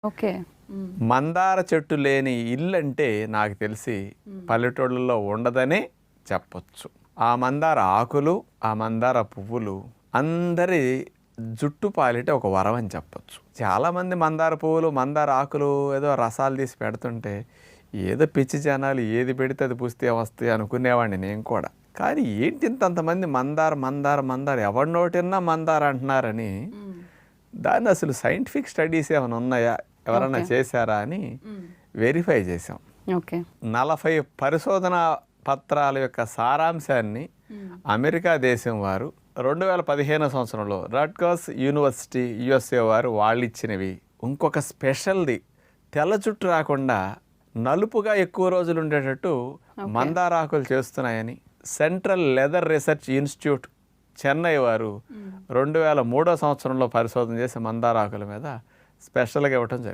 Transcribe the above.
Okay. మందార చెట్టు లేని ఇల్లు అంటే నాకు తెలిసి పల్లెటూళ్ళలో ఉండదనే చెప్పొచ్చు. ఆ మందార ఆకులు, ఆ మందార పువ్వులు అందరి జుట్టు పాలిట ఒక వరం అని చెప్పొచ్చు. చాలామంది మందార పువ్వులు, మందార ఆకులు ఏదో రసాలు తీసి పెడుతుంటే ఏదో పిచ్చి జనాలు ఏది పెడితే అది పూస్తే వస్తాయి అనుకునేవాడిని నేను కూడా. కానీ ఏంటి ఇంతంతమంది మందార మందార మందార ఎవరి నోటిన్నా మందార అంటున్నారని దాన్ని అసలు సైంటిఫిక్ స్టడీస్ ఏమైనా ఉన్నాయా, ఎవరైనా చేశారా అని వెరిఫై చేసాం. ఓకే. 40 పరిశోధన పత్రాల యొక్క సారాంశాన్ని అమెరికా దేశం వారు 2015 సంవత్సరంలో రట్గర్స్ యూనివర్సిటీ యుఎస్ఏ వారు వాళ్ళు ఇచ్చినవి. ఇంకొక స్పెషల్ది తెల్ల జుట్టు రాకుండా నలుపుగా ఎక్కువ రోజులు ఉండేటట్టు మందారాకులు చేస్తున్నాయని central leather research institute Chennai వారు 2003 సంవత్సరంలో పరిశోధన చేసి మందారాకుల మీద స్పెషల్గా ఇవ్వటం జరిగింది.